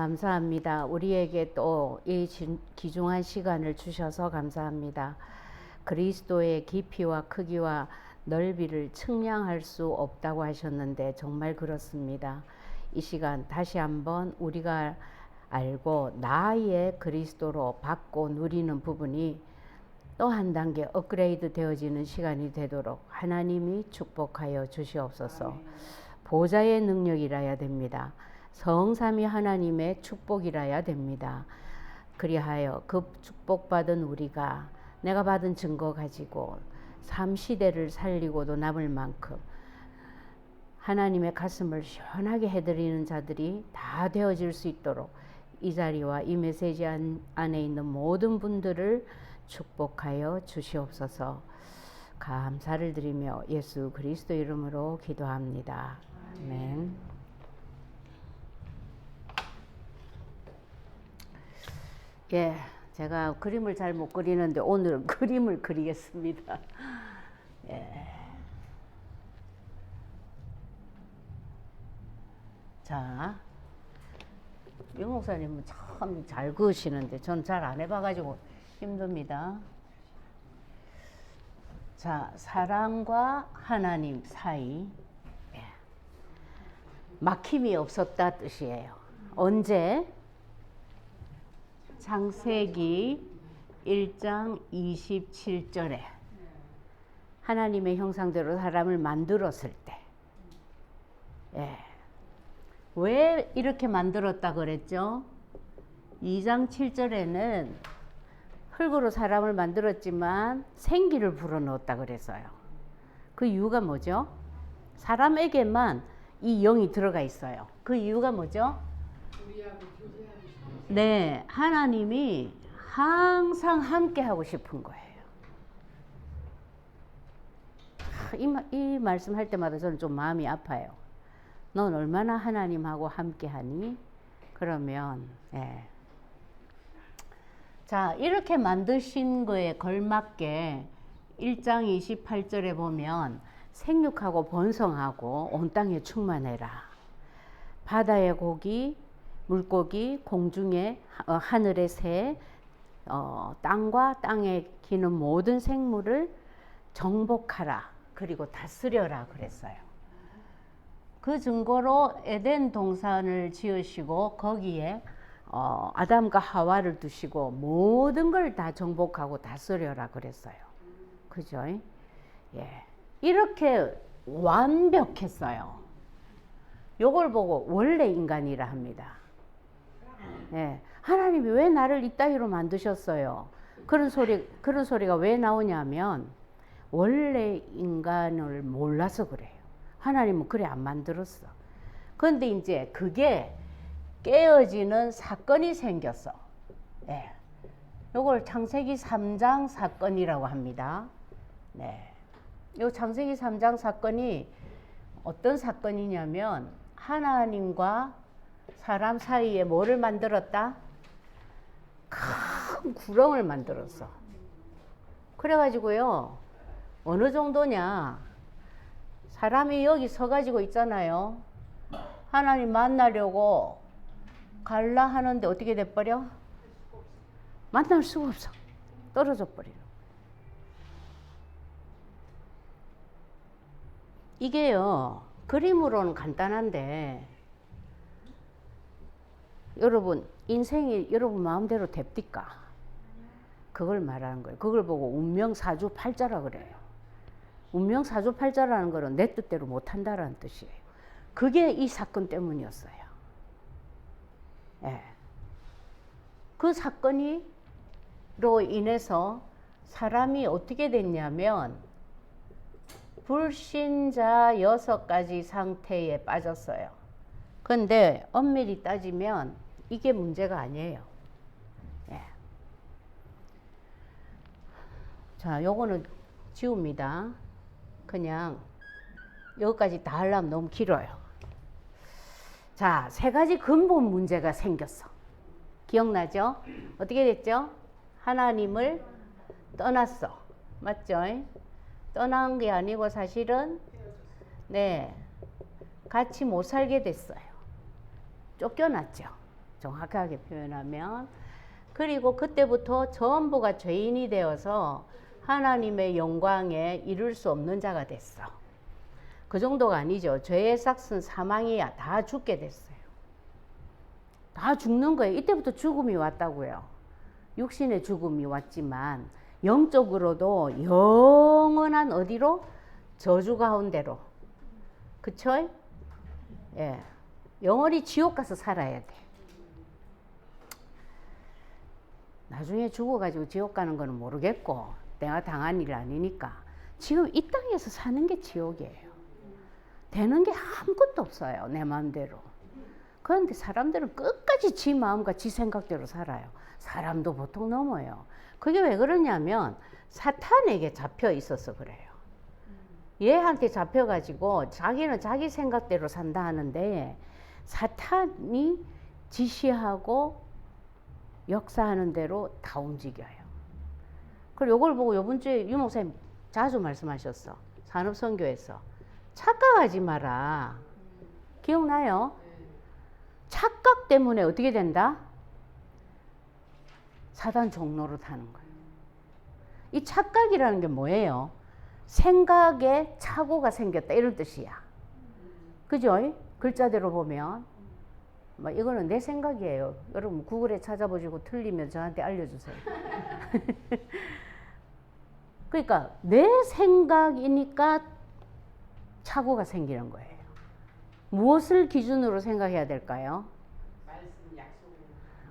감사합니다. 우리에게 또 이 귀중한 시간을 주셔서 감사합니다. 그리스도의 깊이와 크기와 넓이를 측량할 수 없다고 하셨는데 정말 그렇습니다. 이 시간 다시 한번 우리가 알고 나의 그리스도로 받고 누리는 부분이 또 한 단계 업그레이드 되어지는 시간이 되도록 하나님이 축복하여 주시옵소서. 보좌의 능력이라야 됩니다. 성삼위 하나님의 축복이라야 됩니다. 그리하여 그 축복받은 우리가 내가 받은 증거 가지고 삶 시대를 살리고도 남을 만큼 하나님의 가슴을 시원하게 해드리는 자들이 다 되어질 수 있도록 이 자리와 이 메시지 안에 있는 모든 분들을 축복하여 주시옵소서. 감사를 드리며 예수 그리스도 이름으로 기도합니다. 아멘. 예, 제가 그림을 잘 못 그리는데 오늘은 그림을 그리겠습니다. 예. 자, 유 목사님은 참 잘 그으시는데 전 잘 안 해봐가지고 힘듭니다. 자, 사랑과 하나님 사이 막힘이 없었다 뜻이에요. 언제? 창세기 1장 27절에 하나님의 형상대로 사람을 만들었을 때, 왜 이렇게 만들었다 그랬죠? 2장 7절에는 흙으로 사람을 만들었지만 생기를 불어넣었다 그랬어요. 그 이유가 뭐죠? 사람에게만 이 영이 들어가 있어요. 그 이유가 뭐죠? 네, 하나님이 항상 함께 하고 싶은 거예요. 이 말씀 할 때마다 저는 좀 마음이 아파요. 넌 얼마나 하나님하고 함께 하니? 그러면, 자, 이렇게 만드신 거에 걸맞게 1장 28절에 보면 생육하고 번성하고 온 땅에 충만해라. 바다의 고기, 물고기, 공중의 하늘의 새, 땅과 땅에 기는 모든 생물을 정복하라. 그리고 다스려라 그랬어요. 그 증거로 에덴 동산을 지으시고 거기에 아담과 하와를 두시고 모든 걸 다 정복하고 다스려라 그랬어요. 그죠? 예. 이렇게 완벽했어요. 요걸 보고 원래 인간이라 합니다. 예. 하나님이 왜 나를 이따위로 만드셨어요? 그런 소리가 왜 나오냐면 원래 인간을 몰라서 그래요. 하나님은 그래 안 만들었어. 그런데 이제 그게 깨어지는 사건이 생겼어. 예. 요걸 창세기 3장 사건이라고 합니다. 네. 요 창세기 3장 사건이 어떤 사건이냐면 하나님과 사람 사이에 뭐를 만들었다? 큰 구렁을 만들었어. 그래가지고요, 어느 정도냐, 사람이 여기 서가지고 있잖아요. 하나님 만나려고 갈라 하는데 어떻게 돼버려? 만날 수가 없어. 떨어져 버리는. 이게요, 그림으로는 간단한데 여러분 인생이 여러분 마음대로 됩니까? 그걸 말하는 거예요. 그걸 보고 운명사주팔자라 그래요. 운명사주팔자라는 거는 내 뜻대로 못한다라는 뜻이에요. 그게 이 사건 때문이었어요. 예. 그 사건으로 인해서 사람이 어떻게 됐냐면 불신자 6가지 상태에 빠졌어요. 그런데 엄밀히 따지면 이게 문제가 아니에요. 예. 자, 요거는 지웁니다. 그냥 여기까지 다 하려면 너무 길어요. 자, 3가지 근본 문제가 생겼어. 기억나죠? 어떻게 됐죠? 하나님을 떠났어. 맞죠? 떠난 게 아니고 사실은 같이 못 살게 됐어요. 쫓겨났죠. 정확하게 표현하면. 그리고 그때부터 전부가 죄인이 되어서 하나님의 영광에 이룰 수 없는 자가 됐어. 그 정도가 아니죠. 죄의 삭은 사망이야. 다 죽게 됐어요. 다 죽는 거예요. 이때부터 죽음이 왔다고요. 육신의 죽음이 왔지만 영적으로도 영원한 어디로? 저주 가운데로. 그쵸? 예. 영원히 지옥 가서 살아야 돼. 나중에 죽어가지고 지옥 가는 거는 모르겠고 내가 당한 일 아니니까 지금 이 땅에서 사는 게 지옥이에요. 되는 게 아무것도 없어요. 내 마음대로. 그런데 사람들은 끝까지 지 마음과 지 생각대로 살아요. 사람도 보통 넘어요. 그게 왜 그러냐면 사탄에게 잡혀 있어서 그래요. 얘한테 잡혀가지고 자기는 자기 생각대로 산다 하는데 사탄이 지시하고 역사하는 대로 다 움직여요. 그리고 이걸 보고 이번 주에 유 목사님 자주 말씀하셨어. 산업선교에서 착각하지 마라. 기억나요? 착각 때문에 어떻게 된다? 사단 종로로 타는 거예요. 이 착각이라는 게 뭐예요? 생각에 착오가 생겼다 이런 뜻이야. 그죠? 글자대로 보면 이거는 내 생각이에요. 여러분 구글에 찾아보시고 틀리면 저한테 알려주세요. 그러니까 내 생각이니까 착오가 생기는 거예요. 무엇을 기준으로 생각해야 될까요?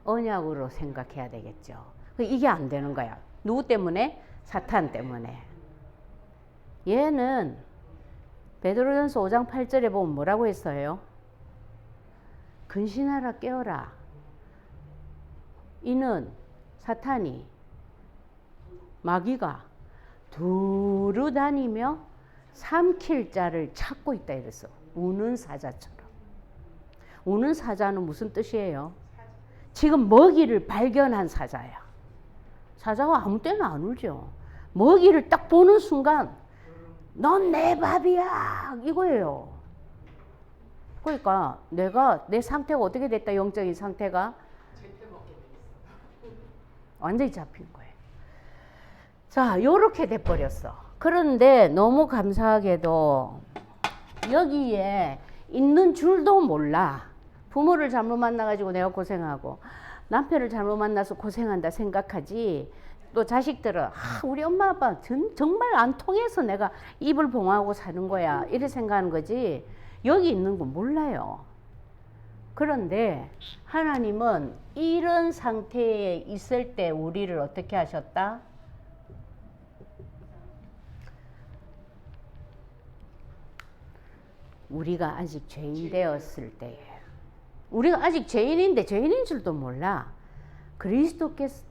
언약으로 생각해야 되겠죠. 이게 안 되는 거야. 누구 때문에? 사탄 때문에. 얘는 베드로전서 5장 8절에 보면 뭐라고 했어요? 근신하라 깨어라. 이는 사탄이 마귀가 두루 다니며 삼킬 자를 찾고 있다 이랬어. 우는 사자처럼. 우는 사자는 무슨 뜻이에요? 지금 먹이를 발견한 사자야. 사자가 아무 때나 안 울죠. 먹이를 딱 보는 순간 넌 내 밥이야 이거예요. 그러니까 내가 내 상태가 어떻게 됐다. 영적인 상태가 완전히 잡힌 거예요. 자, 요렇게 돼버렸어. 그런데 너무 감사하게도 여기에 있는 줄도 몰라. 부모를 잘못 만나가지고 내가 고생하고 남편을 잘못 만나서 고생한다 생각하지. 또 자식들은 우리 엄마 아빠 정말 안 통해서 내가 입을 봉하고 사는 거야 이렇게 생각하는 거지. 여기 있는 거 몰라요. 그런데 하나님은 이런 상태에 있을 때 우리를 어떻게 하셨다? 우리가 아직 죄인 되었을 때에 우리가 아직 죄인인데 죄인인 줄도 몰라. 그리스도께서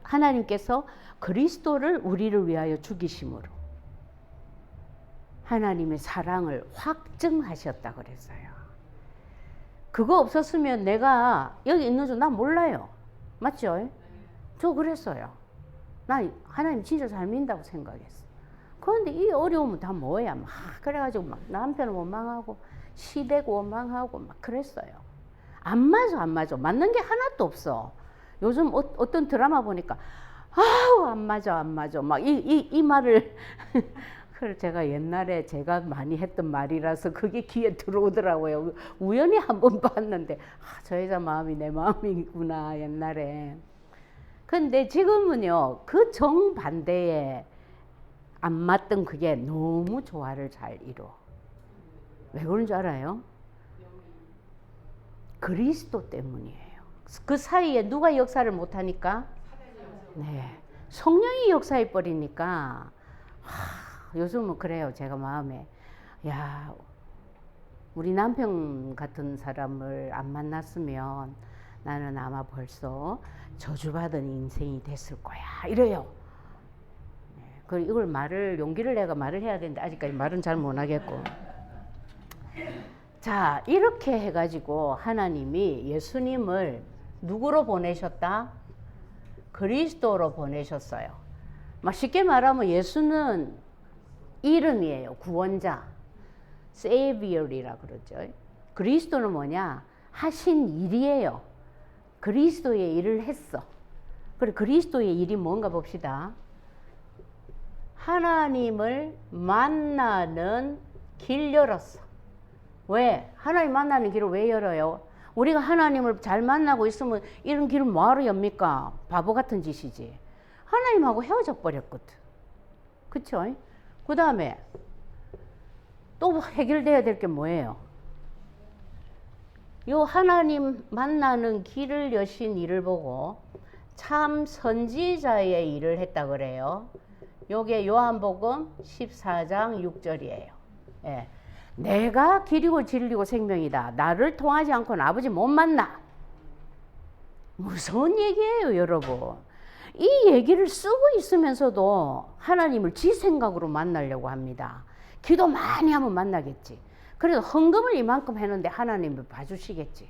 하나님께서 그리스도를 우리를 위하여 죽이심으로 하나님의 사랑을 확증하셨다 그랬어요. 그거 없었으면 내가 여기 있는 줄 난 몰라요. 맞죠? 저 그랬어요. 나 하나님 진짜 잘 믿는다고 생각했어. 그런데 이 어려움은 다 뭐야? 막 그래가지고 막 남편을 원망하고 시댁 원망하고 막 그랬어요. 안 맞아, 안 맞아. 맞는 게 하나도 없어. 요즘 어떤 드라마 보니까 아우 안 맞아, 안 맞아. 막 이 말을 그걸 제가 옛날에 제가 많이 했던 말이라서 그게 귀에 들어오더라고요. 우연히 한번 봤는데 저 여자 마음이 내 마음이구나 옛날에. 근데 지금은요 그 정반대에 안 맞던 그게 너무 조화를 잘 이뤄. 왜 그런 줄 알아요? 그리스도 때문이에요. 그 사이에 누가 역사를 못하니까? 네, 성령이 역사해 버리니까. 요즘은 그래요. 제가 마음에 야 우리 남편 같은 사람을 안 만났으면 나는 아마 벌써 저주받은 인생이 됐을 거야 이래요. 네, 이걸 용기를 내가 말을 해야 되는데 아직까지 말은 잘 못하겠고. 자, 이렇게 해가지고 하나님이 예수님을 누구로 보내셨다? 그리스도로 보내셨어요. 막 쉽게 말하면 예수는 이름이에요. 구원자. Savior이라 그러죠. 그리스도는 뭐냐? 하신 일이에요. 그리스도의 일을 했어. 그리고 그리스도의 일이 뭔가 봅시다. 하나님을 만나는 길 열었어. 왜? 하나님 만나는 길을 왜 열어요? 우리가 하나님을 잘 만나고 있으면 이런 길을 뭐하러 엽니까? 바보 같은 짓이지. 하나님하고 헤어져 버렸거든. 그쵸? 그 다음에 또 해결돼야 될 게 뭐예요? 요 하나님 만나는 길을 여신 일을 보고 참 선지자의 일을 했다 그래요. 요게 요한복음 14장 6절이에요. 예. 내가 길이고 진리고 생명이다. 나를 통하지 않고는 아버지 못 만나. 무서운 얘기예요, 여러분. 이 얘기를 쓰고 있으면서도 하나님을 지 생각으로 만나려고 합니다. 기도 많이 하면 만나겠지. 그래도 헌금을 이만큼 했는데 하나님을 봐주시겠지.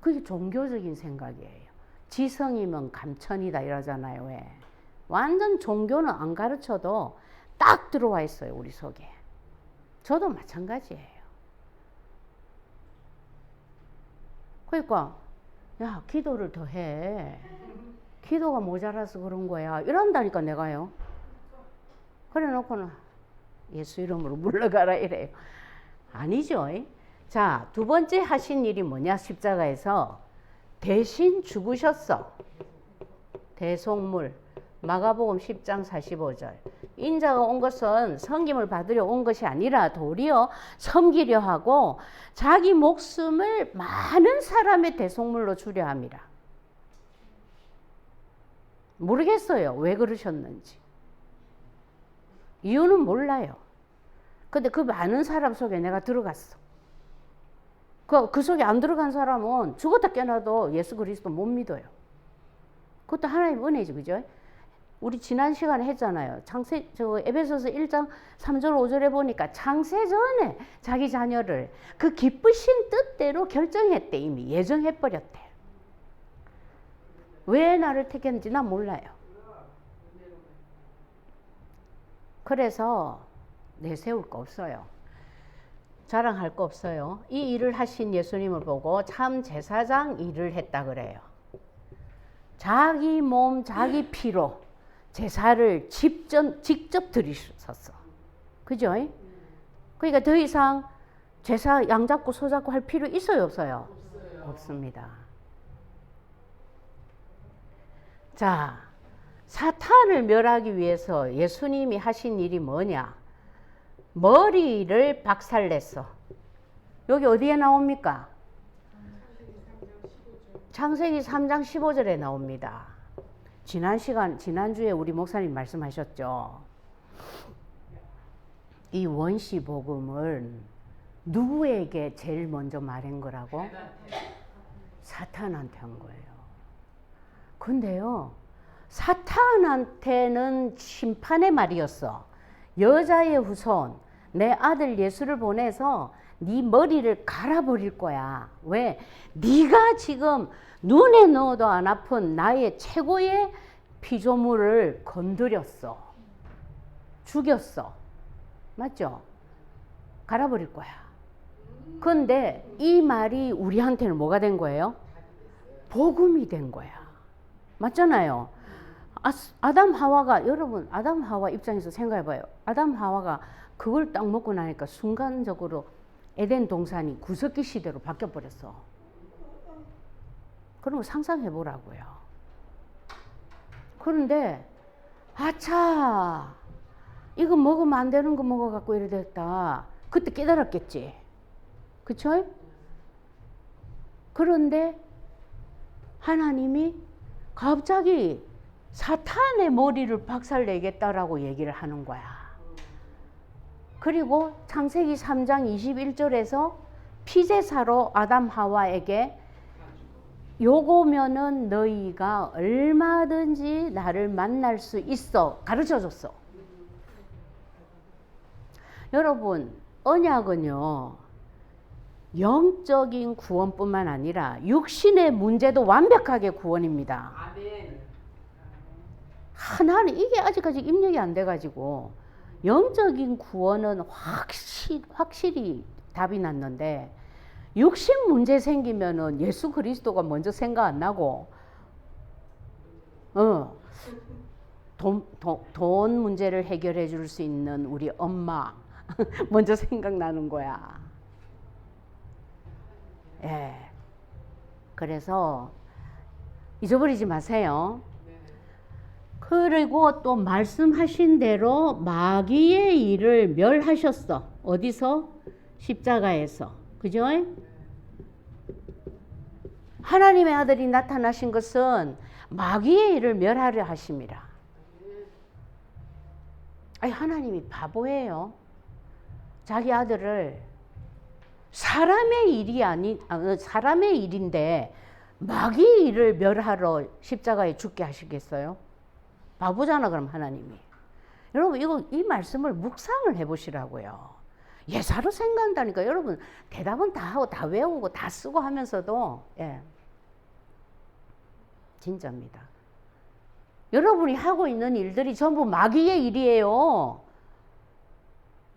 그게 종교적인 생각이에요. 지성이면 감천이다 이러잖아요. 왜? 완전 종교는 안 가르쳐도 딱 들어와 있어요, 우리 속에. 저도 마찬가지예요. 그러니까 야, 기도를 더 해. 기도가 모자라서 그런 거야. 이런다니까 내가요. 그래 놓고는 예수 이름으로 물러가라 이래요. 아니죠. 자, 두 번째 하신 일이 뭐냐? 십자가에서 대신 죽으셨어. 대속물. 마가복음 10장 45절. 인자가 온 것은 섬김을 받으려 온 것이 아니라 도리어 섬기려 하고 자기 목숨을 많은 사람의 대속물로 주려 함이라. 모르겠어요. 왜 그러셨는지. 이유는 몰라요. 근데 그 많은 사람 속에 내가 들어갔어. 그 속에 안 들어간 사람은 죽었다 깨어나도 예수 그리스도 못 믿어요. 그것도 하나님 은혜지, 그죠? 우리 지난 시간에 했잖아요. 에베소서 1장 3절 5절에 보니까 창세 전에 자기 자녀를 그 기쁘신 뜻대로 결정했대. 이미 예정해버렸대. 왜 나를 택했는지 난 몰라요. 그래서 내세울 거 없어요. 자랑할 거 없어요. 이 일을 하신 예수님을 보고 참 제사장 일을 했다 그래요. 자기 몸 자기 피로 제사를 직접 드리셨어. 그죠? 그러니까 더 이상 제사 양 잡고 소 잡고 할 필요 있어요, 없어요? 없습니다. 자, 사탄을 멸하기 위해서 예수님이 하신 일이 뭐냐? 머리를 박살냈어. 여기 어디에 나옵니까? 창세기 3장 15절에 나옵니다. 지난주에 우리 목사님 말씀하셨죠. 이 원시 복음을 누구에게 제일 먼저 말한 거라고? 사탄한테 한 거예요. 근데요, 사탄한테는 심판의 말이었어. 여자의 후손, 내 아들 예수를 보내서 네 머리를 갈아버릴 거야. 왜? 네가 지금 눈에 넣어도 안 아픈 나의 최고의 피조물을 건드렸어. 죽였어. 맞죠? 갈아버릴 거야. 근데 이 말이 우리한테는 뭐가 된 거예요? 복음이 된 거야. 맞잖아요. 아담 하와가, 여러분 아담 하와 입장에서 생각해봐요. 아담 하와가 그걸 딱 먹고 나니까 순간적으로 에덴 동산이 구석기 시대로 바뀌어버렸어. 그런 거 상상해보라고요. 그런데 아차, 이거 먹으면 안 되는 거 먹어갖고 이래 됐다. 그때 깨달았겠지. 그쵸? 그런데 하나님이 갑자기 사탄의 머리를 박살내겠다라고 얘기를 하는 거야. 그리고 창세기 3장 21절에서 피제사로 아담 하와에게 요거면은 너희가 얼마든지 나를 만날 수 있어 가르쳐줬어. 여러분, 언약은요 영적인 구원뿐만 아니라 육신의 문제도 완벽하게 구원입니다. 하나는 이게 아직까지 입력이 안 돼가지고 영적인 구원은 확실히 답이 났는데 육신 문제 생기면은 예수 그리스도가 먼저 생각 안 나고 돈 문제를 해결해 줄 수 있는 우리 엄마 먼저 생각나는 거야. 예. 그래서 잊어버리지 마세요. 그리고 또 말씀하신 대로 마귀의 일을 멸하셨어. 어디서? 십자가에서. 그죠? 하나님의 아들이 나타나신 것은 마귀의 일을 멸하려 하십니다. 아니, 하나님이 바보예요. 자기 아들을 사람의 일인데 마귀의 일을 멸하러 십자가에 죽게 하시겠어요? 바보잖아, 그럼 하나님이. 여러분, 이 말씀을 묵상을 해보시라고요. 예사로 생각한다니까. 여러분, 대답은 다 하고 다 외우고 다 쓰고 하면서도, 예. 진짜입니다. 여러분이 하고 있는 일들이 전부 마귀의 일이에요.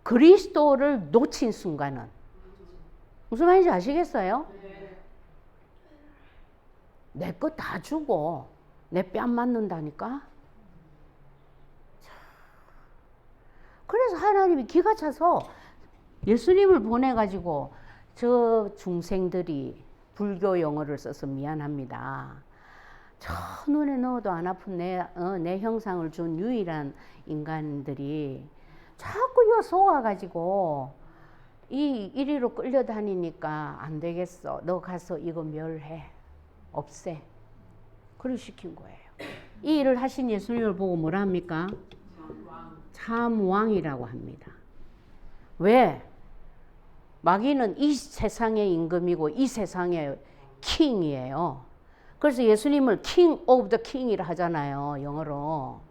그리스도를 놓친 순간은. 무슨 말인지 아시겠어요? 내 거 다 주고 내 뺨 맞는다니까. 그래서 하나님이 기가 차서 예수님을 보내가지고 저 중생들이 불교 용어를 써서 미안합니다. 저 눈에 넣어도 안 아픈 내 형상을 준 유일한 인간들이 자꾸 요 속아가지고 이리로 끌려다니니까 안 되겠어. 너 가서 이거 멸해. 없애. 그걸 시킨 거예요. 이 일을 하신 예수님을 보고 뭐라 합니까? 참왕이라고 합니다. 왜? 마귀는 이 세상의 임금이고 이 세상의 킹이에요. 그래서 예수님을 King of the King이라 하잖아요. 영어로.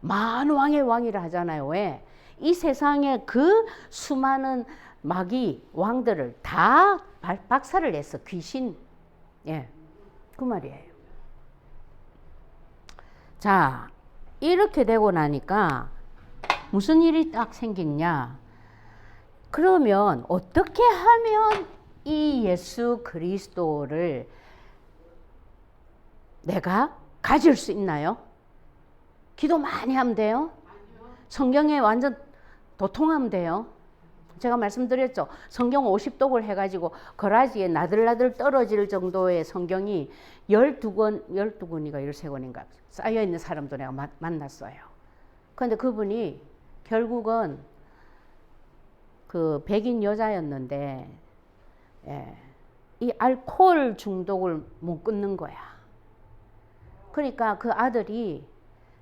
만왕의 왕이라 하잖아요. 왜? 이 세상의 그 수많은 마귀 왕들을 다 박살을 냈어. 귀신. 예. 그 말이에요. 자, 이렇게 되고 나니까 무슨 일이 딱 생겼냐? 그러면 어떻게 하면 이 예수 그리스도를 내가 가질 수 있나요? 기도 많이 하면 돼요? 성경에 완전 도통하면 돼요? 제가 말씀드렸죠. 성경 50독을 해가지고 거라지에 나들나들 떨어질 정도의 성경이 12권인가 13권인가 쌓여있는 사람도 내가 만났어요. 그런데 그분이 결국은 그 백인 여자였는데, 예, 이 알코올 중독을 못 끊는 거야. 그러니까 그 아들이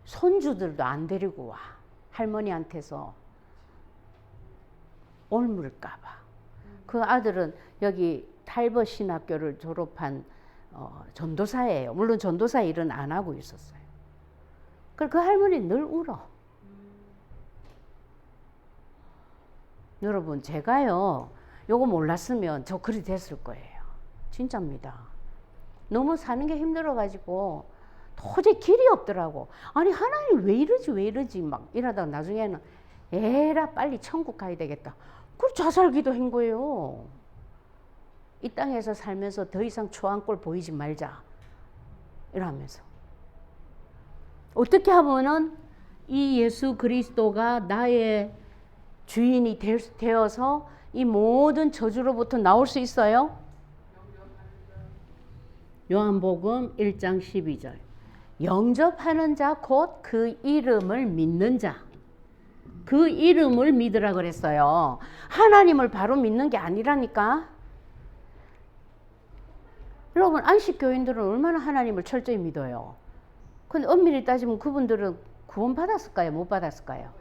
손주들도 안 데리고 와. 할머니한테서 옮을까봐. 그 아들은 여기 탈버 신학교를 졸업한 전도사예요. 물론 전도사 일은 안 하고 있었어요. 그래서 그 할머니는 늘 울어. 여러분, 제가요, 요거 몰랐으면 저 그리 됐을 거예요. 진짜입니다. 너무 사는 게 힘들어가지고 도저히 길이 없더라고. 아니, 하나님 왜 이러지 막 이러다가 나중에는 에라 빨리 천국 가야 되겠다. 그걸 자살기도 한 거예요. 이 땅에서 살면서 더 이상 추한 꼴 보이지 말자 이러면서. 어떻게 하면은 이 예수 그리스도가 나의 주인이 되어서 이 모든 저주로부터 나올 수 있어요? 요한복음 1장 12절. 영접하는 자 곧 그 이름을 믿는 자. 그 이름을 믿으라 그랬어요. 하나님을 바로 믿는 게 아니라니까. 여러분, 안식교인들은 얼마나 하나님을 철저히 믿어요. 근데 엄밀히 따지면 그분들은 구원 받았을까요? 못 받았을까요?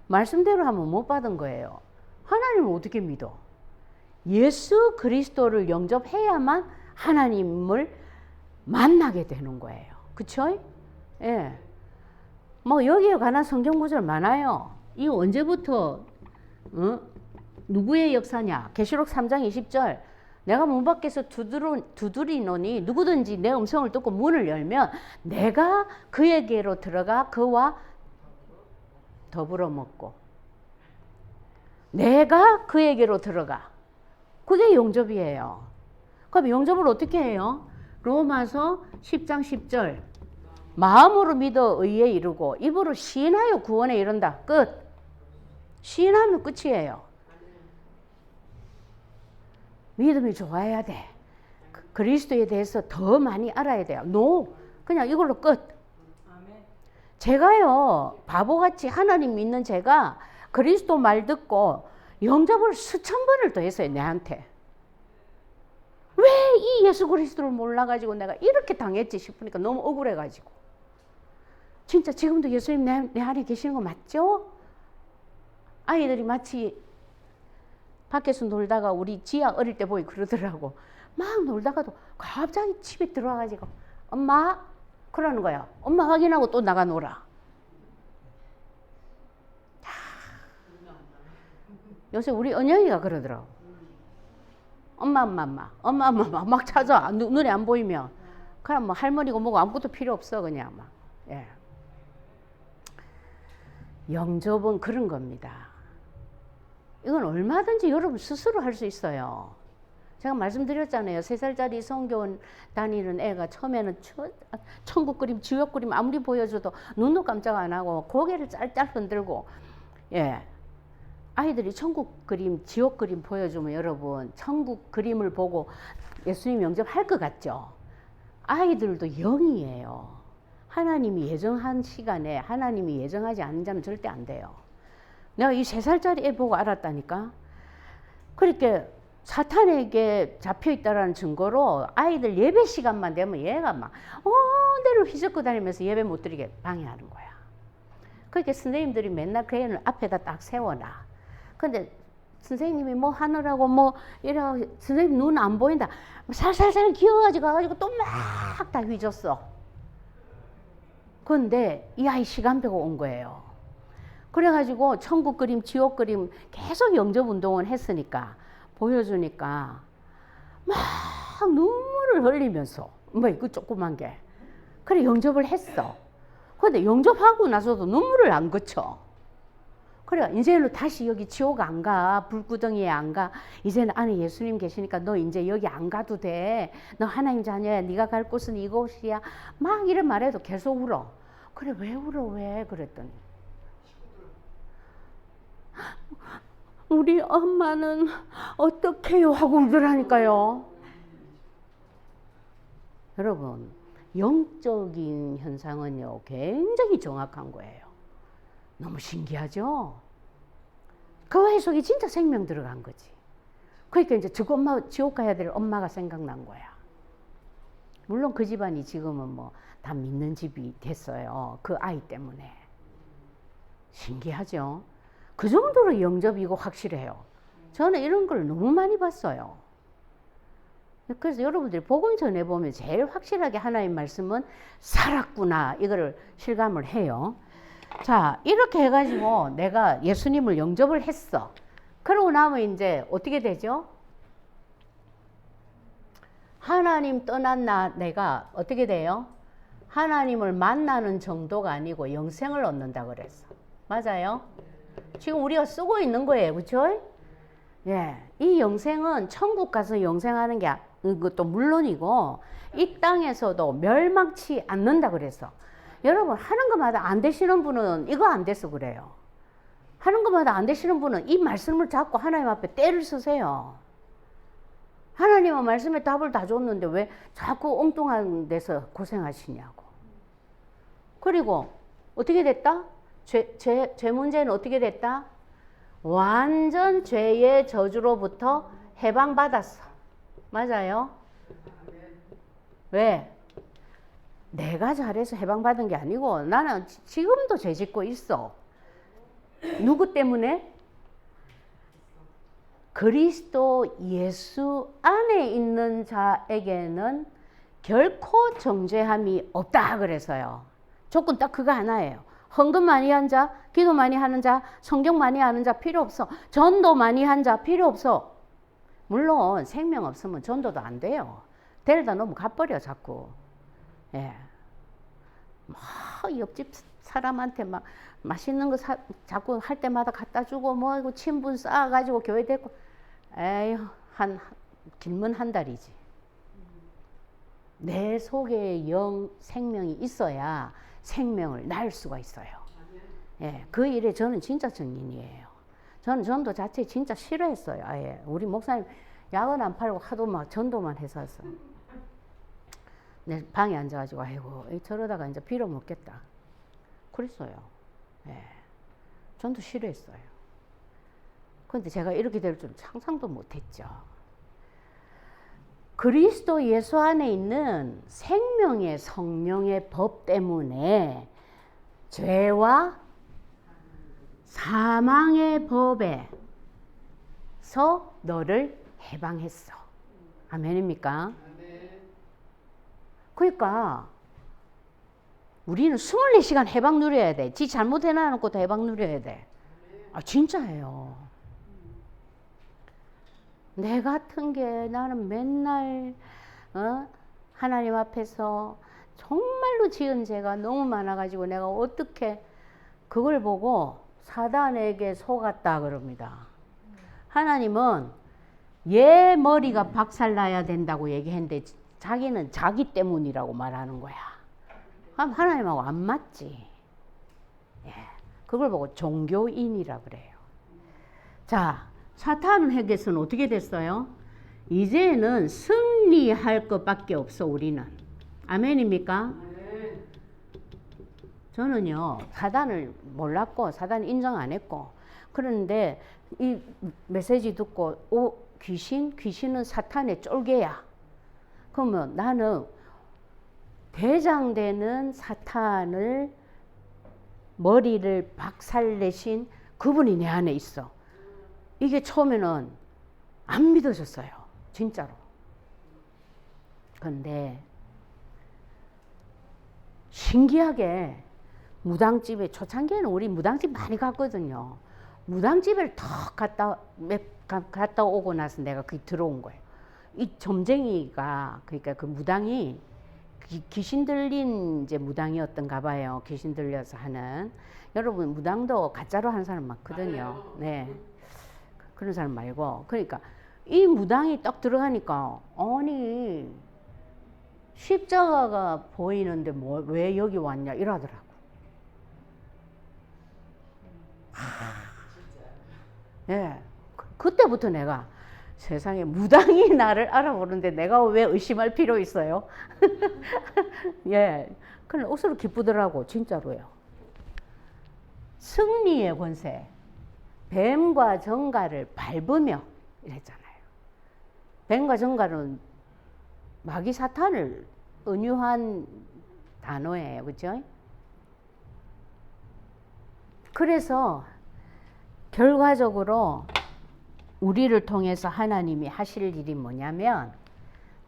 말씀대로 하면 못 받은 거예요. 하나님을 어떻게 믿어? 예수 그리스도를 영접해야만 하나님을 만나게 되는 거예요. 그쵸? 예. 뭐 여기에 관한 성경 구절 많아요. 이 언제부터 누구의 역사냐? 계시록 3장 20절. 내가 문 밖에서 두드리노니 누구든지 내 음성을 듣고 문을 열면 내가 그에게로 들어가 그와 더불어 먹고, 내가 그에게로 들어가. 그게 영접이에요. 그럼 영접을 어떻게 해요? 로마서 10장 10절. 마음으로 믿어 의에 이르고 입으로 시인하여 구원에 이른다. 끝. 시인하면 끝이에요. 믿음이 좋아야 돼. 그리스도에 대해서 더 많이 알아야 돼요. 그냥 이걸로 끝. 제가요, 바보같이 하나님 믿는 제가 그리스도 말 듣고 영접을 수천 번을 더 했어요, 내한테. 왜 이 예수 그리스도를 몰라가지고 내가 이렇게 당했지 싶으니까 너무 억울해가지고. 진짜 지금도 예수님 내 안에 계시는 거 맞죠? 아이들이 마치 밖에서 놀다가 우리 지아 어릴 때 보이 그러더라고. 막 놀다가도 갑자기 집에 들어와가지고 엄마 그러는 거야. 엄마 확인하고 또 나가 놀아. 요새 우리 은영이가 그러더라고. 엄마 막 찾아. 눈에 안 보이면. 그냥 뭐 할머니고 뭐고 아무것도 필요 없어 그냥 막. 예. 영접은 그런 겁니다. 이건 얼마든지 여러분 스스로 할 수 있어요. 제가 말씀드렸잖아요. 3살짜리 성교원 다니는 애가 처음에는 천국 그림, 지옥 그림 아무리 보여줘도 눈도 깜짝 안 하고 고개를 짤짤 흔들고, 예. 아이들이 천국 그림, 지옥 그림 보여주면 여러분 천국 그림을 보고 예수님 영접할 것 같죠? 아이들도 영이에요. 하나님이 예정한 시간에 하나님이 예정하지 않은 자는 절대 안 돼요. 내가 이 3살짜리 애 보고 알았다니까. 그렇게 사탄에게 잡혀있다라는 증거로 아이들 예배 시간만 되면 얘가 막 온데로 휘젓고 다니면서 예배 못 드리게 방해하는 거야. 그렇게 선생님들이 맨날 그 애를 앞에다 딱 세워놔. 근데 선생님이 뭐 하느라고 뭐 이래가 선생님 눈 안 보인다. 살살살 기어가지고 가가지고 또 막 다 휘졌어. 근데 이 아이 시간 빼고 온 거예요. 그래가지고 천국 그림, 지옥 그림 계속 영접 운동을 했으니까 보여주니까 막 눈물을 흘리면서 뭐 이거 조그만 게 그래 영접을 했어. 근데 영접하고 나서도 눈물을 안 그쳐. 그래 이제는 다시 여기 지옥 안 가, 불구덩이에 안 가. 이제는 안에 예수님 계시니까 너 이제 여기 안 가도 돼. 너 하나님 자녀야. 네가 갈 곳은 이곳이야. 막 이런 말해도 계속 울어. 그래 왜 울어 왜? 그랬더니 우리 엄마는 어떡해요 하고 울더라니까요. 여러분 영적인 현상은요 굉장히 정확한 거예요. 너무 신기하죠? 그 애 속에 진짜 생명 들어간 거지. 그러니까 이제 지옥 가야 될 엄마가 생각난 거야. 물론 그 집안이 지금은 뭐 다 믿는 집이 됐어요. 그 아이 때문에. 신기하죠? 그 정도로 영접이고 확실해요. 저는 이런 걸 너무 많이 봤어요. 그래서 여러분들이 복음 전해보면 제일 확실하게 하나님 말씀은 살았구나 이거를 실감을 해요. 자 이렇게 해가지고 내가 예수님을 영접을 했어. 그러고 나면 이제 어떻게 되죠? 하나님 떠난 내가 어떻게 돼요? 하나님을 만나는 정도가 아니고 영생을 얻는다 그랬어. 맞아요? 지금 우리가 쓰고 있는 거예요. 그렇죠? 예, 이 영생은 천국 가서 영생하는 게 그것도 물론이고 이 땅에서도 멸망치 않는다 그랬어. 여러분 하는 것마다 안 되시는 분은 이거 안 돼서 그래요. 하는 것마다 안 되시는 분은 이 말씀을 잡고 하나님 앞에 때를 쓰세요. 하나님은 말씀에 답을 다 줬는데 왜 자꾸 엉뚱한 데서 고생하시냐고. 그리고 어떻게 됐다? 죄 문제는 어떻게 됐다? 완전 죄의 저주로부터 해방받았어. 맞아요? 왜? 내가 잘해서 해방받은 게 아니고 나는 지금도 죄 짓고 있어. 누구 때문에? 그리스도 예수 안에 있는 자에게는 결코 정죄함이 없다 그래서요. 조건 딱 그거 하나예요. 헌금 많이 한 자, 기도 많이 하는 자, 성경 많이 하는 자 필요 없어. 전도 많이 한 자 필요 없어. 물론 생명 없으면 전도도 안 돼요. 데려다 놓으면 갚버려 자꾸. 예. 막 옆집 사람한테 막 맛있는 거 자꾸 할 때마다 갖다 주고 뭐 친분 쌓아가지고 교회 데리고 에휴 길면 한 달이지. 내 속에 생명이 있어야 생명을 낳을 수가 있어요. 예, 그 일에 저는 진짜 증인이에요. 저는 전도 자체 진짜 싫어했어요. 아예 우리 목사님 약은 안 팔고 하도 막 전도만 했었어. 내 방에 앉아가지고 아이고 저러다가 이제 빌어먹겠다 그랬어요. 예, 전도 싫어했어요. 그런데 제가 이렇게 될 줄 상상도 못했죠. 그리스도 예수 안에 있는 생명의 성령의 법 때문에 죄와 사망의 법에서 너를 해방했어. 아멘입니까? 그러니까 우리는 24시간 해방 누려야 돼. 지 잘못 해놔놓고도 해방 누려야 돼. 아 진짜예요. 내 같은 게 나는 맨날 하나님 앞에서 정말로 지은 죄가 너무 많아가지고 내가 어떻게 그걸 보고 사단에게 속았다 그럽니다. 하나님은 얘 머리가 박살나야 된다고 얘기했는데 자기는 자기 때문이라고 말하는 거야. 하나님하고 안 맞지. 예, 그걸 보고 종교인이라 그래요. 자, 사탄에게서는 어떻게 됐어요? 이제는 승리할 것밖에 없어 우리는. 아멘입니까? 저는요 사단을 몰랐고 사단 인정 안 했고 그런데 이 메시지 듣고 귀신은 사탄의 쫄개야. 그러면 나는 대장되는 사탄을 머리를 박살내신 그분이 내 안에 있어. 이게 처음에는 안 믿어졌어요. 진짜로. 그런데 신기하게 무당집에 초창기에는 우리 무당집 많이 갔거든요. 무당집을 턱 갔다 오고 나서 내가 그게 들어온 거예요. 이 점쟁이가 그러니까 그 무당이 귀신 들린 이제 무당이었던가 봐요. 귀신 들려서 하는. 여러분 무당도 가짜로 하는 사람 많거든요. 네. 그런 사람 말고 그러니까 이 무당이 딱 들어가니까 아니 십자가가 보이는데 왜 여기 왔냐 이러더라고. 예, 그때부터 내가 세상에 무당이 나를 알아보는데 내가 왜 의심할 필요 있어요? 예, 그냥 억수로 기쁘더라고 진짜로요. 승리의 권세, 뱀과 정갈을 밟으며 이랬잖아요. 뱀과 정갈은 마귀 사탄을 은유한 단어예요, 그렇죠? 그래서 결과적으로 우리를 통해서 하나님이 하실 일이 뭐냐면,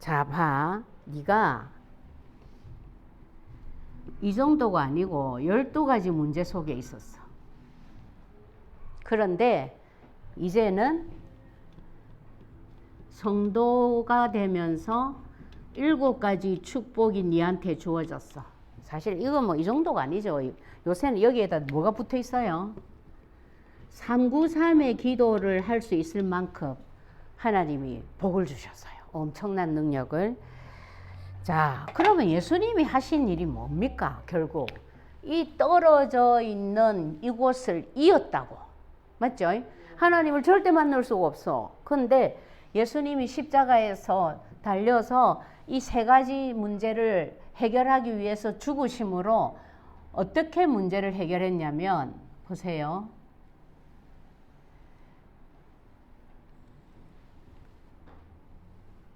자, 봐, 네가 이 정도가 아니고 12가지 문제 속에 있었어. 그런데 이제는 성도가 되면서 7가지 축복이 네한테 주어졌어. 사실 이거 뭐 이 정도가 아니죠. 요새는 여기에다 뭐가 붙어 있어요? 393의 기도를 할 수 있을 만큼 하나님이 복을 주셨어요. 엄청난 능력을. 자, 그러면 예수님이 하신 일이 뭡니까? 결국 이 떨어져 있는 이곳을 이었다고. 맞죠? 하나님을 절대 만날 수가 없어. 그런데 예수님이 십자가에서 달려서 이 3가지 문제를 해결하기 위해서 죽으심으로 어떻게 문제를 해결했냐면, 보세요.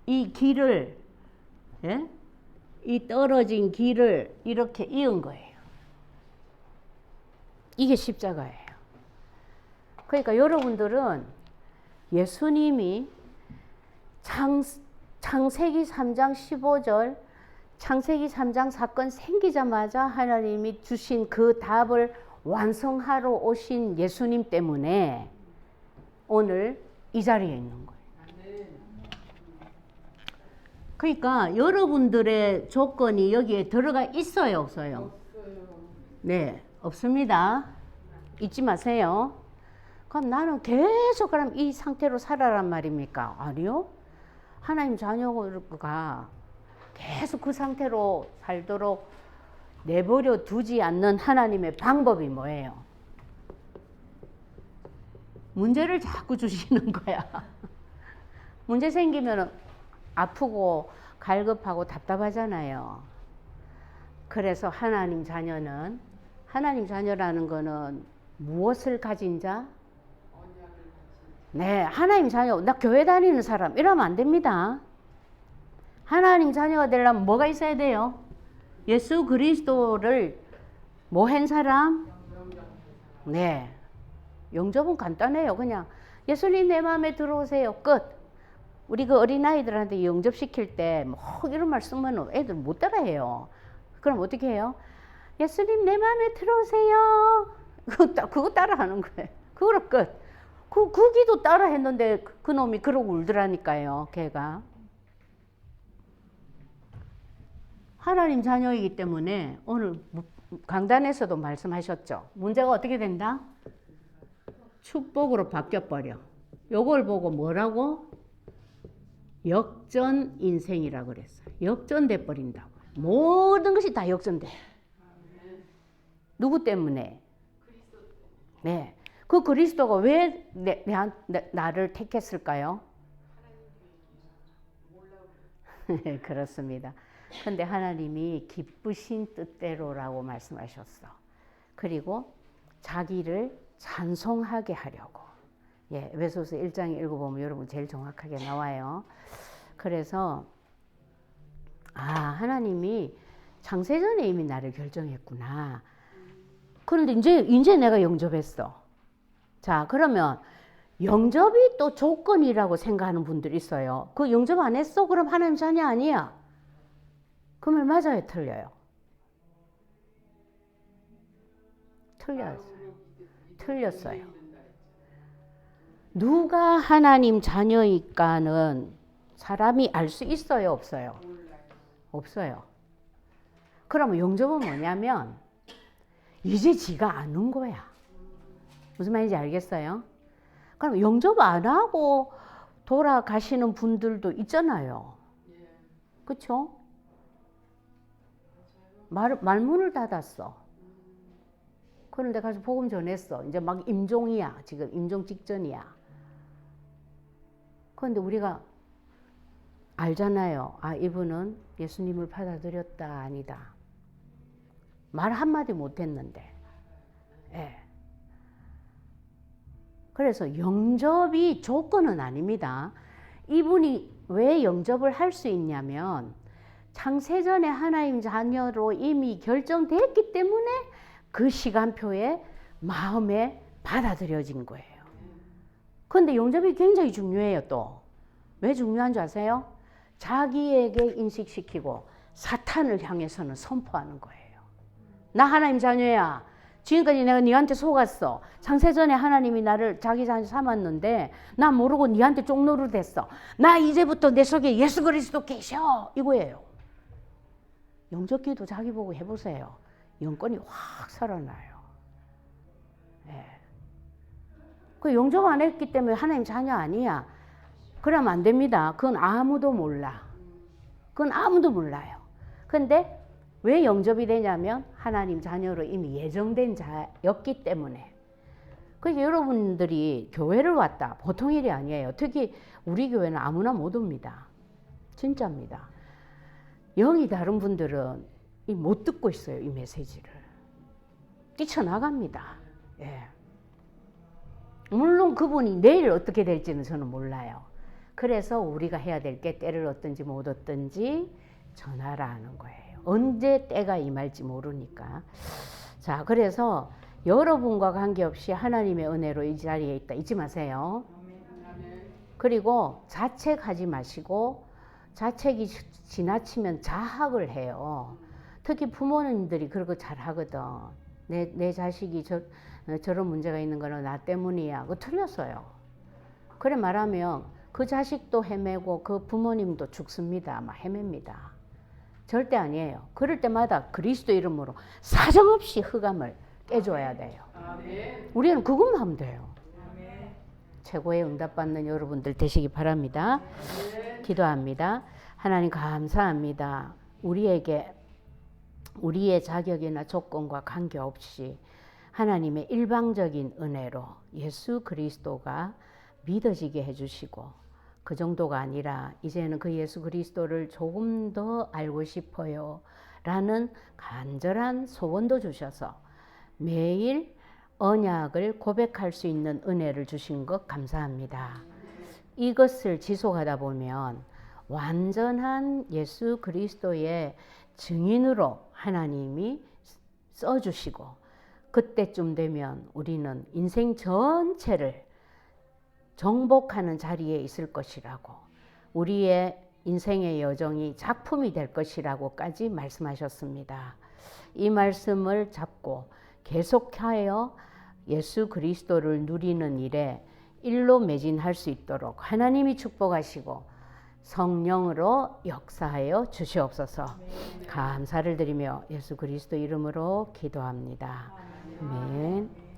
이 길을, 예? 이 떨어진 길을 이렇게 이은 거예요. 이게 십자가예요. 그러니까 여러분들은 예수님이 창세기 3장 15절, 창세기 3장 사건 생기자마자 하나님이 주신 그 답을 완성하러 오신 예수님 때문에 오늘 이 자리에 있는 거예요. 그러니까 여러분들의 조건이 여기에 들어가 있어요, 없어요? 네, 없습니다. 잊지 마세요. 그럼 나는 계속 그럼 이 상태로 살아란 말입니까? 아니요. 하나님 자녀가 계속 그 상태로 살도록 내버려 두지 않는 하나님의 방법이 뭐예요? 문제를 자꾸 주시는 거야. 문제 생기면 아프고 갈급하고 답답하잖아요. 그래서 하나님 자녀라는 거는 무엇을 가진 자? 네, 하나님 자녀. 나 교회 다니는 사람 이러면 안 됩니다. 하나님 자녀가 되려면 뭐가 있어야 돼요? 예수 그리스도를 뭐 한 사람? 네. 영접은 간단해요. 그냥 예수님 내 마음에 들어오세요. 끝. 우리 그 어린아이들한테 영접시킬 때 뭐 이런 말 쓰면 애들 못 따라해요. 그럼 어떻게 해요? 예수님 내 마음에 들어오세요. 그거 따라하는 거예요. 그거로 끝. 그 기도 따라 했는데 그 놈이 그러고 울더라니까요. 걔가. 하나님 자녀이기 때문에 오늘 강단에서도 말씀하셨죠. 문제가 어떻게 된다? 축복으로 바뀌어버려. 요걸 보고 뭐라고? 역전 인생이라고 그랬어요. 역전돼 버린다고. 모든 것이 다 역전돼. 누구 때문에? 네. 그 그리스도가 왜 나를 택했을까요? 그렇습니다. 근데 하나님이 기쁘신 뜻대로라고 말씀하셨어. 그리고 자기를 찬송하게 하려고. 예, 에베소서 1장에 읽어보면 여러분 제일 정확하게 나와요. 그래서 하나님이 창세전에 이미 나를 결정했구나. 그런데 이제 내가 영접했어. 자, 그러면 영접이 또 조건이라고 생각하는 분들이 있어요. 그 영접 안 했어? 그럼 하나님 자녀 아니야? 그 말 맞아요? 틀려요? 틀렸어요. 누가 하나님 자녀일까는 사람이 알 수 있어요? 없어요? 없어요. 그러면 영접은 뭐냐면 이제 지가 아는 거야. 무슨 말인지 알겠어요? 그럼 영접 안 하고 돌아가시는 분들도 있잖아요. 그렇죠? 말문을 닫았어. 그런데 가서 복음 전했어. 이제 막 임종이야. 지금 임종 직전이야. 그런데 우리가 알잖아요. 이분은 예수님을 받아들였다, 아니다. 말 한마디 못했는데. 예. 그래서 영접이 조건은 아닙니다. 이분이 왜 영접을 할 수 있냐면 창세전에 하나님 자녀로 이미 결정됐기 때문에 그 시간표에 마음에 받아들여진 거예요. 그런데 영접이 굉장히 중요해요. 또 왜 중요한 줄 아세요? 자기에게 인식시키고 사탄을 향해서는 선포하는 거예요. 나 하나님 자녀야. 지금까지 내가 네한테 속았어. 창세전에 하나님이 나를 자기 자녀 삼았는데 나 모르고 네한테 쪽노릇했어. 나 이제부터 내 속에 예수 그리스도 계셔. 이거예요. 영접기도 자기 보고 해보세요. 영권이 확 살아나요. 예. 그 영접 안 했기 때문에 하나님 자녀 아니야. 그러면 안 됩니다. 그건 아무도 몰라. 그건 아무도 몰라요. 근데 왜 영접이 되냐면 하나님 자녀로 이미 예정된 자였기 때문에. 그러니까 여러분들이 교회를 왔다. 보통 일이 아니에요. 특히 우리 교회는 아무나 못 옵니다. 진짜입니다. 영이 다른 분들은 못 듣고 있어요. 이 메시지를. 뛰쳐나갑니다. 예. 물론 그분이 내일 어떻게 될지는 저는 몰라요. 그래서 우리가 해야 될 게 때를 얻든지 못 얻든지 전하라는 거예요. 언제 때가 임할지 모르니까. 자, 그래서 여러분과 관계없이 하나님의 은혜로 이 자리에 있다 잊지 마세요. 그리고 자책하지 마시고, 자책이 지나치면 자학을 해요. 특히 부모님들이 그런 거 잘 하거든. 내 자식이 저런 문제가 있는 거는 나 때문이야. 그거 틀렸어요. 그래 말하면 그 자식도 헤매고 그 부모님도 죽습니다. 막 헤맵니다. 절대 아니에요. 그럴 때마다 그리스도 이름으로 사정없이 흑암을 깨줘야 돼요. 우리는 그것만 하면 돼요. 최고의 응답받는 여러분들 되시기 바랍니다. 기도합니다. 하나님 감사합니다. 우리의 자격이나 조건과 관계없이 하나님의 일방적인 은혜로 예수 그리스도가 믿어지게 해주시고, 그 정도가 아니라 이제는 그 예수 그리스도를 조금 더 알고 싶어요 라는 간절한 소원도 주셔서 매일 언약을 고백할 수 있는 은혜를 주신 것 감사합니다. 이것을 지속하다 보면 완전한 예수 그리스도의 증인으로 하나님이 써주시고, 그때쯤 되면 우리는 인생 전체를 정복하는 자리에 있을 것이라고, 우리의 인생의 여정이 작품이 될 것이라고까지 말씀하셨습니다. 이 말씀을 잡고 계속하여 예수 그리스도를 누리는 일에 일로 매진할 수 있도록 하나님이 축복하시고 성령으로 역사하여 주시옵소서. 감사를 드리며 예수 그리스도 이름으로 기도합니다. 아멘.